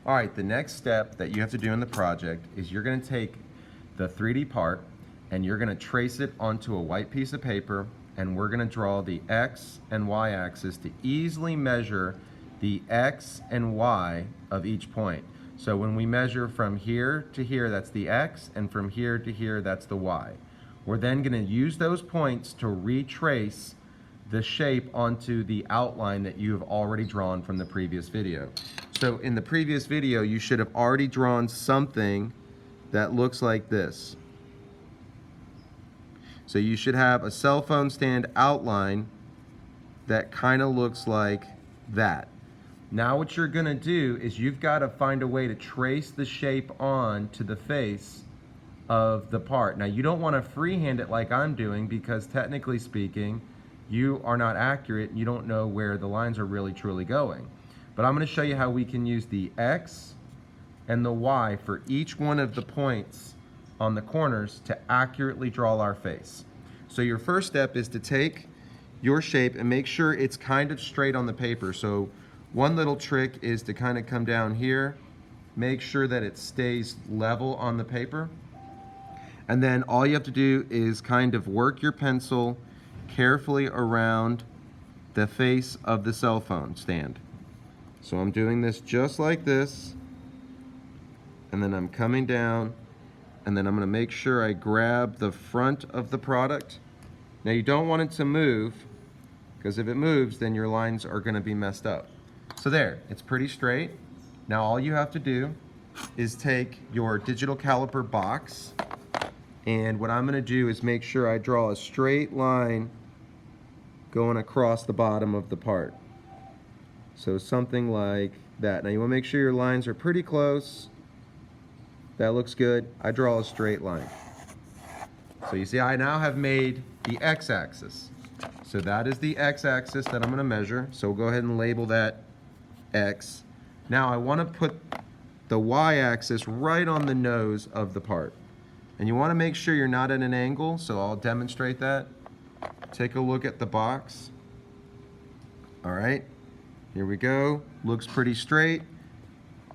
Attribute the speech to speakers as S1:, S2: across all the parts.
S1: All right, the next step that you have to do in the project is you're going to take the 3D part and you're going to trace it onto a white piece of paper, and we're going to draw the X and Y axis to easily measure the X and Y of each point. So when we measure from here to here, that's the X, and from here to here, that's the Y. We're then going to use those points to retrace the shape onto the outline that you have already drawn from the previous video. So in the previous video, you should have already drawn something that looks like this. So you should have a cell phone stand outline that kind of looks like that. Now what you're going to do is you've got to find a way to trace the shape on to the face of the part. Now you don't want to freehand it like I'm doing, because technically speaking, you are not accurate. You don't know where the lines are really truly going. But I'm going to show you how we can use the X and the Y for each one of the points on the corners to accurately draw our face. So your first step is to take your shape and make sure it's kind of straight on the paper. So one little trick is to kind of come down here, make sure that it stays level on the paper. And then all you have to do is kind of work your pencil carefully around the face of the cell phone stand. So I'm doing this just like this, and then I'm coming down, and then I'm going to make sure I grab the front of the product. Now you don't want it to move, because if it moves, then your lines are going to be messed up. So there, it's pretty straight. Now all you have to do is take your digital caliper box, and what I'm going to do is make sure I draw a straight line going across the bottom of the part. So something like that. Now you want to make sure your lines are pretty close. That looks good. I draw a straight line. So you see I now have made the X-axis. So that is the X-axis that I'm going to measure. So we'll go ahead and label that X. Now I want to put the Y-axis right on the nose of the part. And you want to make sure you're not at an angle, so I'll demonstrate that. Take a look at the box. All right, here we go. Looks pretty straight.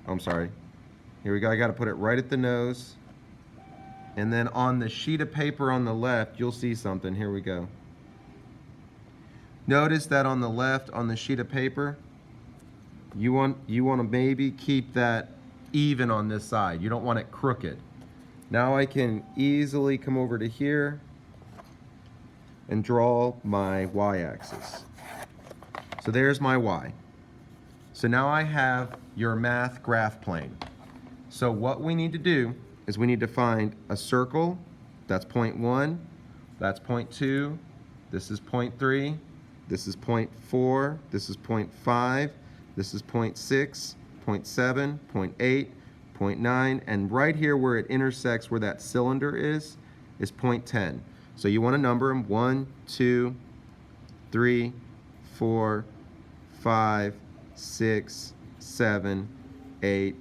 S1: Oh, I'm sorry. Here we go. I got to put it right at the nose. And then on the sheet of paper on the left, you'll see something. Here we go. Notice that on the left, on the sheet of paper, you want to maybe keep that even on this side. You don't want it crooked. Now I can easily come over to here and draw my Y-axis. So there's my Y. So now I have your math graph plane. So what we need to do is we need to find a circle. That's point 1, that's point 2, this is point 3, this is point 4, this is point 5, this is point 6, point 7, point 8, point 9, and right here where it intersects where that cylinder is point 10. So you want to number them 1, 2, 3, 4, 5, 6, 7, 8,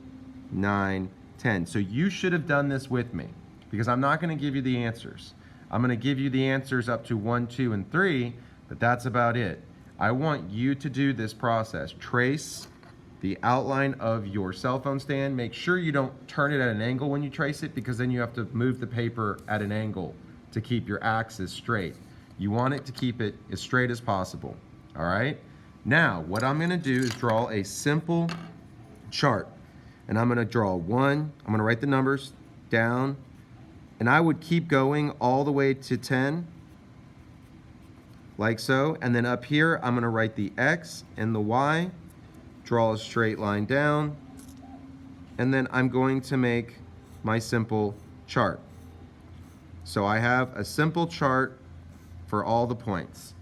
S1: 9, 10. So you should have done this with me, because I'm not going to give you the answers. I'm going to give you the answers up to 1, 2, and 3, but that's about it. I want you to do this process. Trace the outline of your cell phone stand. Make sure you don't turn it at an angle when you trace it, because then you have to move the paper at an angle to keep your axis straight. You want it to keep it as straight as possible. All right? Now, what I'm going to do is draw a simple chart. And I'm going to draw 1, I'm going to write the numbers down, and I would keep going all the way to 10, like so. And then up here, I'm going to write the X and the Y, draw a straight line down, and then I'm going to make my simple chart. So I have a simple chart for all the points.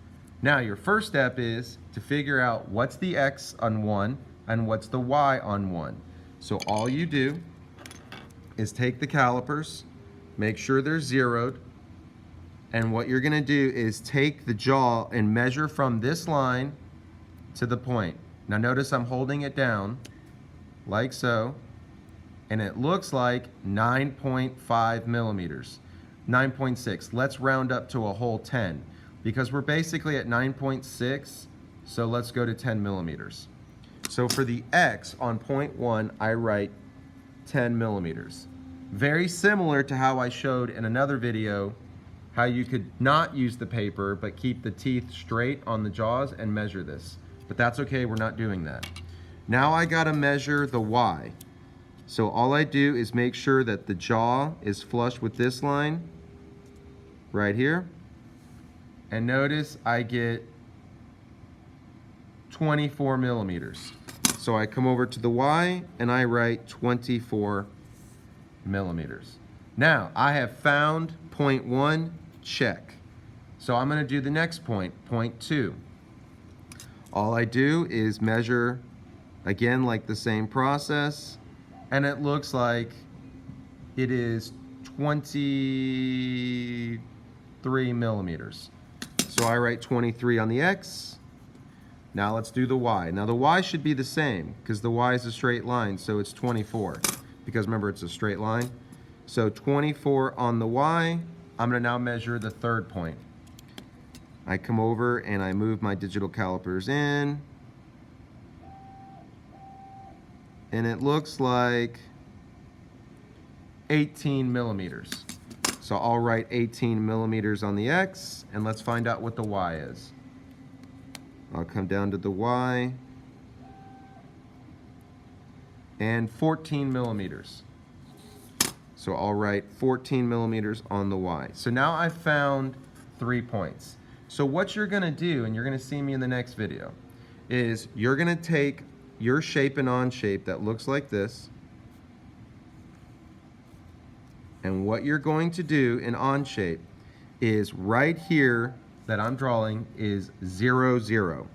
S1: Now your first step is to figure out what's the X on 1 and what's the Y on 1. So all you do is take the calipers, make sure they're zeroed, and what you're going to do is take the jaw and measure from this line to the point. Now notice I'm holding it down like so, and it looks like 9.5 millimeters. 9.6. Let's round up to a whole 10, because we're basically at 9.6, so let's go to 10 millimeters. So for the X on point 1, I write 10 millimeters. Very similar to how I showed in another video how you could not use the paper but keep the teeth straight on the jaws and measure this. But that's okay, we're not doing that. Now I gotta measure the Y. So all I do is make sure that the jaw is flush with this line right here. And notice I get 24 millimeters. So I come over to the Y and I write 24 millimeters. Now I have found point 1, check. So I'm gonna do the next point, point 2. All I do is measure, again, like the same process, and it looks like it is 23 millimeters. So I write 23 on the X. Now let's do the Y. Now the Y should be the same because the Y is a straight line, so it's 24. Because remember, it's a straight line. So 24 on the Y. I'm gonna now measure the third point. I come over and I move my digital calipers in. And it looks like 18 millimeters. So I'll write 18 millimeters on the X, and let's find out what the Y is. I'll come down to the Y, and 14 millimeters. So I'll write 14 millimeters on the Y. So now I've found 3 points. So what you're gonna do, and you're gonna see me in the next video, is you're gonna take your shape and on shape that looks like this, and what you're going to do in on shape is right here that I'm drawing is 0, 0.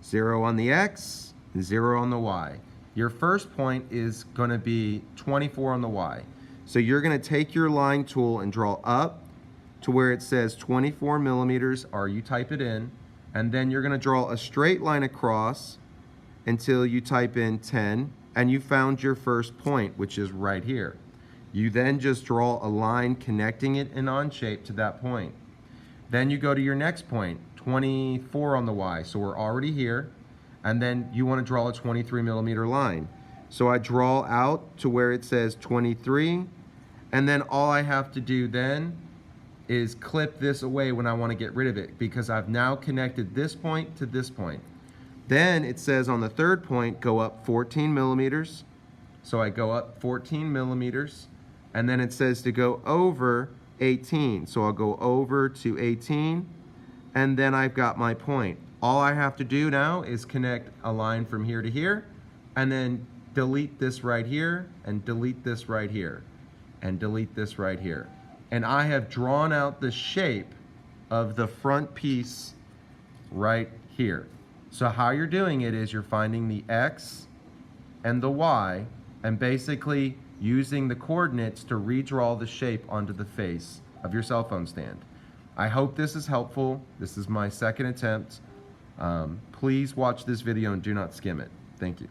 S1: 0 on the X, 0 on the Y. Your first point is gonna be 24 on the Y. So you're gonna take your line tool and draw up to where it says 24 millimeters, or you type it in, and then you're gonna draw a straight line across until you type in 10, and you found your first point, which is right here. You then just draw a line connecting it in on shape to that point. Then you go to your next point, 24 on the Y, so we're already here, and then you wanna draw a 23 millimeter line. So I draw out to where it says 23, and then all I have to do then is clip this away when I wanna get rid of it, because I've now connected this point to this point. Then it says on the third point, go up 14 millimeters. So I go up 14 millimeters, and then it says to go over 18. So I'll go over to 18, and then I've got my point. All I have to do now is connect a line from here to here, and then delete this right here, and delete this right here, and delete this right here. And I have drawn out the shape of the front piece right here. So how you're doing it is you're finding the X and the Y, and basically using the coordinates to redraw the shape onto the face of your cell phone stand. I hope this is helpful. This is my second attempt. Please watch this video and do not skim it. Thank you.